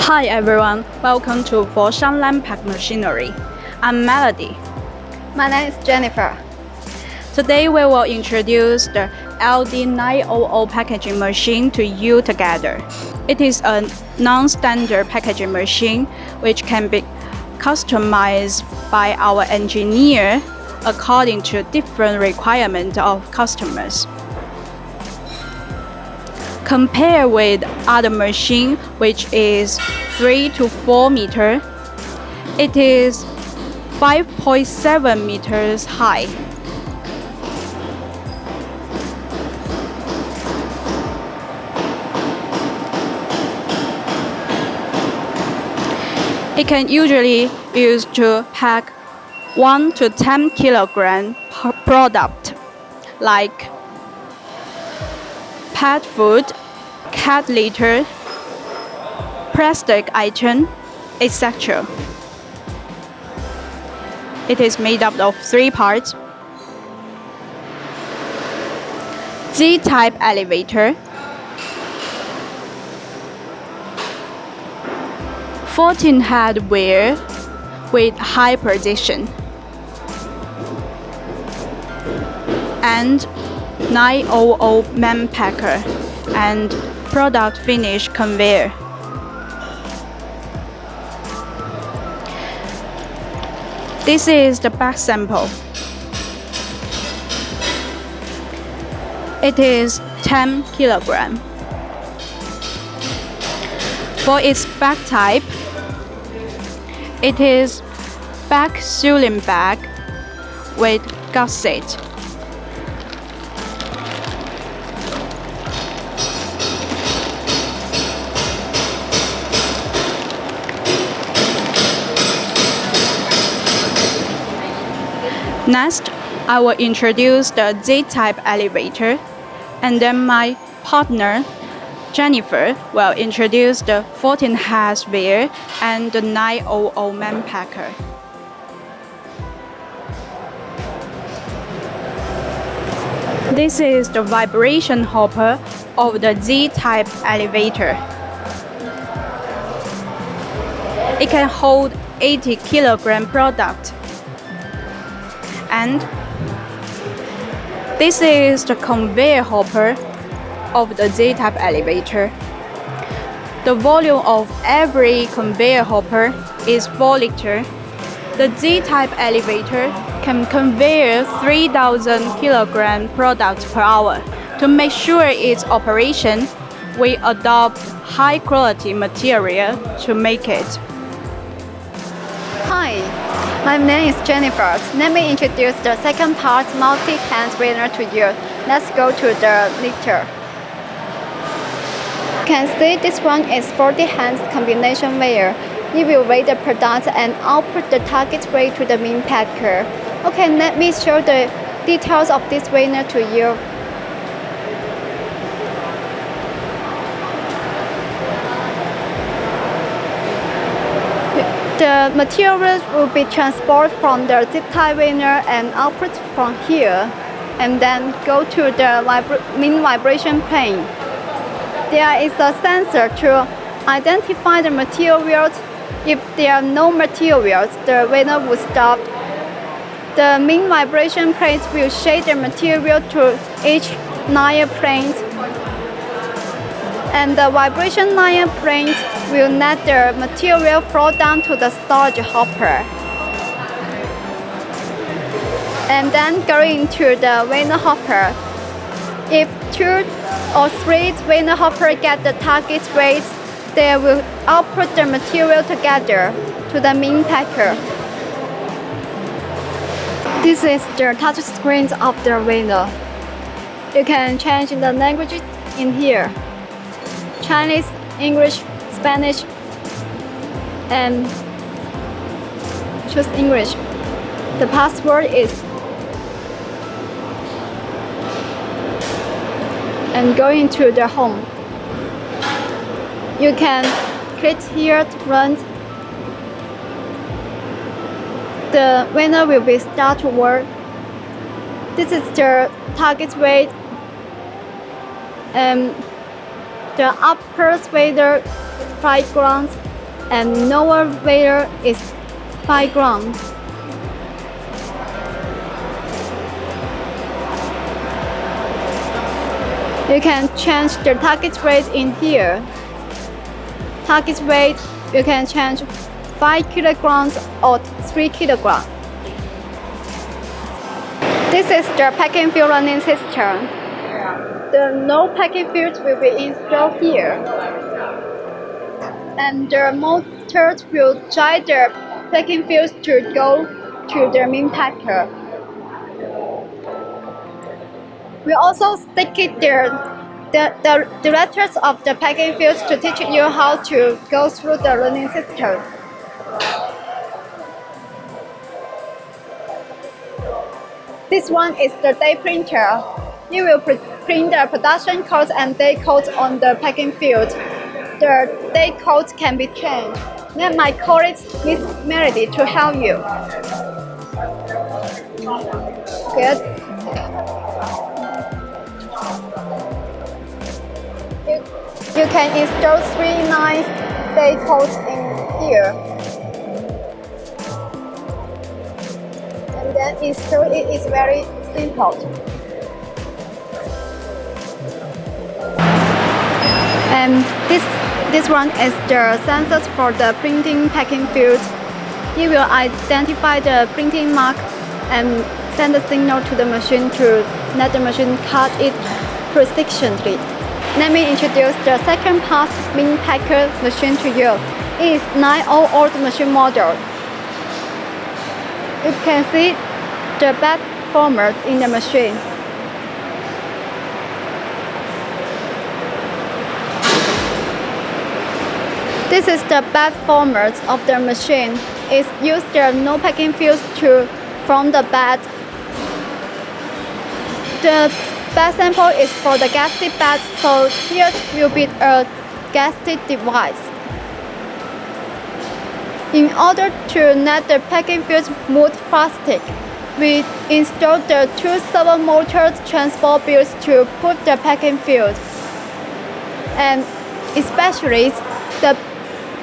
Hi everyone, welcome to Foshan Pack Machinery. I'm Melody. My name is Jennifer. Today we will introduce the LD900 packaging machine to you together. It is a non-standard packaging machine which can be customized by our engineer according to different requirements of customers. Compared with other machine, which is 3 to 4 meters, it is 5.7 meters high. It can usually use to pack 1 to 10 kilogram per product, like pet food, cat litter, plastic item, etc. It is made up of 3 parts: Z-type elevator, 14-head wheel with high precision, and 900 man packer and product finish conveyor. This is the back sample. It is 10 kilogram. For its bag type, it is back sealing bag with gusset. Next, I will introduce the Z-type elevator, and then my partner, Jennifer, will introduce the 14-head wheel and the 900 man packer. This is the vibration hopper of the Z-type elevator. It can hold 80 kilogram product. And this is the conveyor hopper of the Z-type elevator. The volume of every conveyor hopper is 4 liters. The Z-type elevator can convey 3,000 kilogram product per hour. To make sure its operation, we adopt high quality material to make it. Hi, my name is Jennifer. Let me introduce the second part, multi-hand strainer, to you. Let's go to the liter. You can see this one is 40 hands combination weigher. It will weigh the product and output the target weight to the main packer. Okay, let me show the details of this strainer to you. The materials will be transported from the zip-tie strainer and output from here, and then go to the main vibration plane. There is a sensor to identify the materials. If there are no materials, the strainer will stop. The main vibration plates will shade the material to each lion plate, and the vibration lion plate will let the material flow down to the storage hopper, and then go into the strainer hopper. If 2 or 3 strainer hoppers get the target weight, they will output the material together to the main packer. This is the touch screen of the strainer. You can change the languages in here: Chinese, English, Spanish, and choose English. The password is, and go into the home. You can click here to run. The strainer will be start to work. This is the target weight. The upper waiter is 5 grams and lower waiter is 5 grams. You can change the target weight in here. Target weight, you can change 5 kilograms or 3 kilograms. This is the packing field running system. The no packing field will be installed here. And the motors will drive the packing fields to go to the main packer. We also stick it there. The directors of the packing fields to teach you how to go through the running system. This one is the day printer. You will print the production codes and day codes on the packing field. The day codes can be changed. Let my colleague Miss Melody to help you. Good. You can install 3 nice day codes in here. And then install it is very simple. And this one is the sensors for the printing packing field. You will identify the printing mark and send a signal to the machine to let the machine cut it precisely. Let me introduce the second part main packer machine to you. It is 9-year-old machine model. You can see the bed format in the machine. This is the bed format of the machine. It uses the no packing fields to from the bed. The bed sample is for the gasket bed, so here will be a gasket device. In order to let the packing fields move faster, we install the 2 servo motors transport wheels to put the packing field. And especially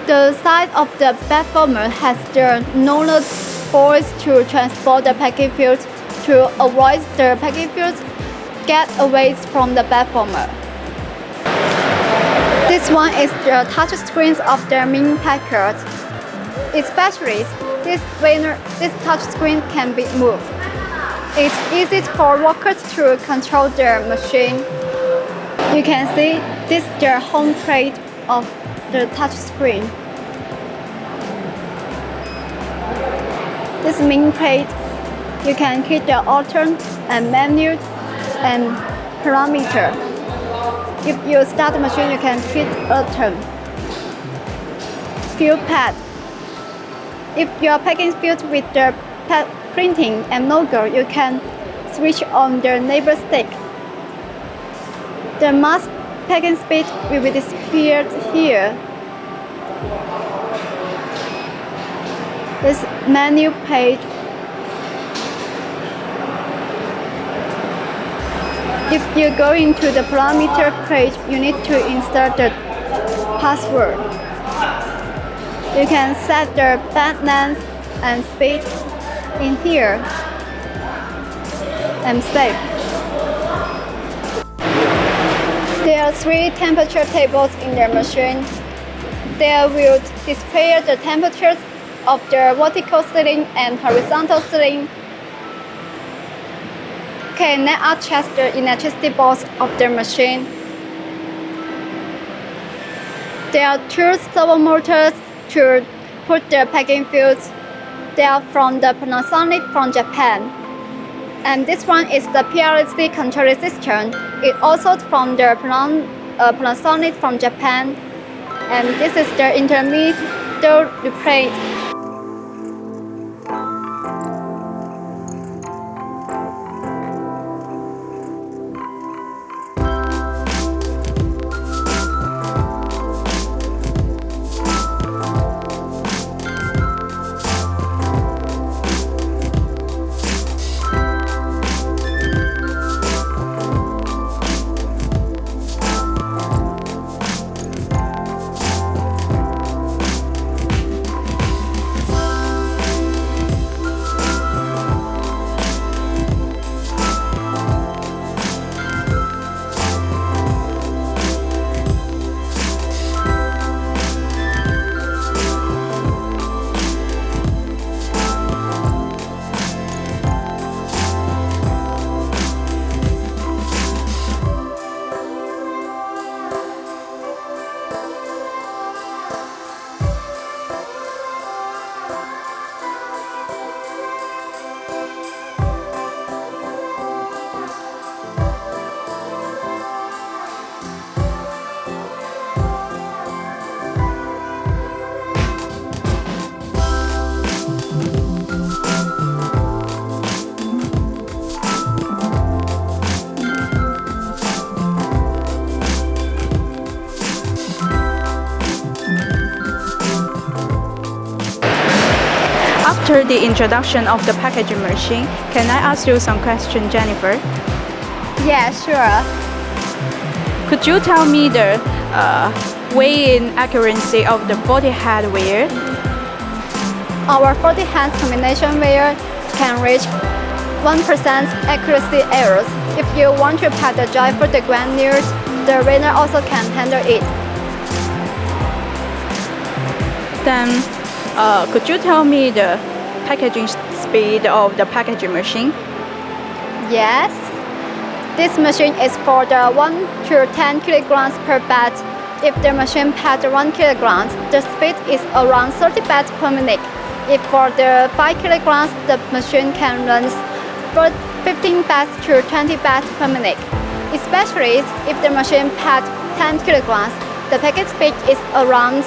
the side of the bed format has the roller boards to transport the packing field to avoid the packing field get away from the bed format. This one is the touch screens of the main packer. Especially this touch screen can be moved. It's easy for workers to control the machine. You can see this is the home plate of the touch screen. This main plate, you can hit the altern and menu and parameter. If you start the machine, you can hit altern. Field pad. If you are packing field with the printing and logo, you can switch on the label stick. The mass packing speed will be displayed here. This menu page. If you go into the parameter page, you need to insert the password. You can set the bed length and speed in here and save. There are 3 temperature tables in the machine. They will display the temperatures of the vertical ceiling and horizontal ceiling. Okay, let us check the electricity box of the machine. There are 2 servo motors to put the packing fields. They are from the Panasonic from Japan. And this one is the PLC control system. It also from the Panasonic from Japan. And this is the intermediate plate. After the introduction of the packaging machine, can I ask you some questions, Jennifer? Yeah, sure. Could you tell me the weigh-in accuracy of the 40-head wheel? Our 40-hand combination wheel can reach 1% accuracy errors. If you want to pack the dry fruit, the granules, the runner also can handle it. Then, could you tell me the packaging speed of the packaging machine? Yes. This machine is for the 1 to 10 kilograms per batch. If the machine packed 1 kilogram, the speed is around 30 batches per minute. If for the 5 kilograms, the machine can run 15 batches to 20 batches per minute. Especially if the machine packed 10 kilograms, the package speed is around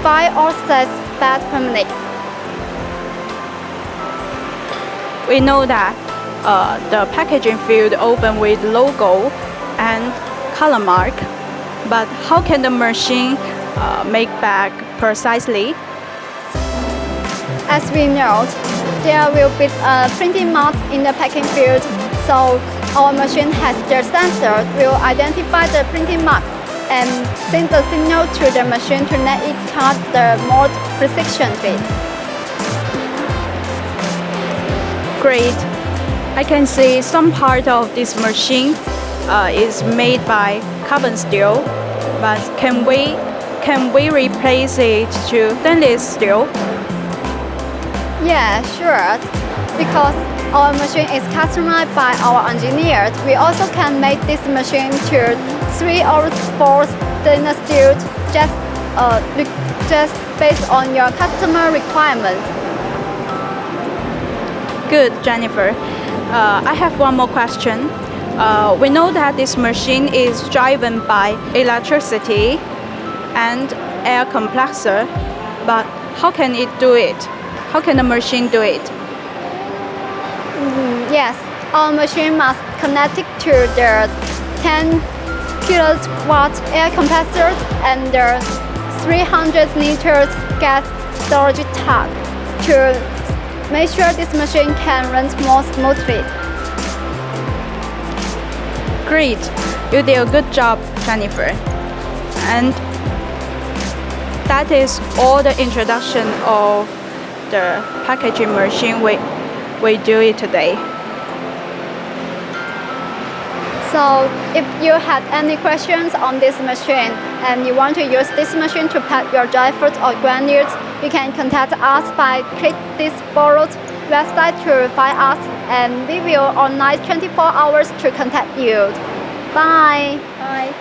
5 or 6 batches per minute. We know that the packaging field open with logo and color mark, but how can the machine make bag precisely? As we know, there will be a printing mark in the packing field, so our machine has the sensor will identify the printing mark and send the signal to the machine to let it cut the more precision fit. Great. I can see some part of this machine is made by carbon steel, but can we replace it to stainless steel? Yeah, sure. Because our machine is customized by our engineers, we also can make this machine to 3 or 4 stainless steel just based on your customer requirement. Good, Jennifer. I have one more question. We know that this machine is driven by electricity and air compressor, but how can it do it? How can the machine do it? Yes, our machine must connect it to the 10 kilowatt air compressor and the 300 liters gas storage tank to make sure this machine can run more smoothly. Great, you did a good job, Jennifer. And that is all the introduction of the packaging machine we do it today. So if you had any questions on this machine and you want to use this machine to pack your dry fruit or granules, you can contact us by click this borrowed website to find us, and we will online 24 hours to contact you. Bye. Bye.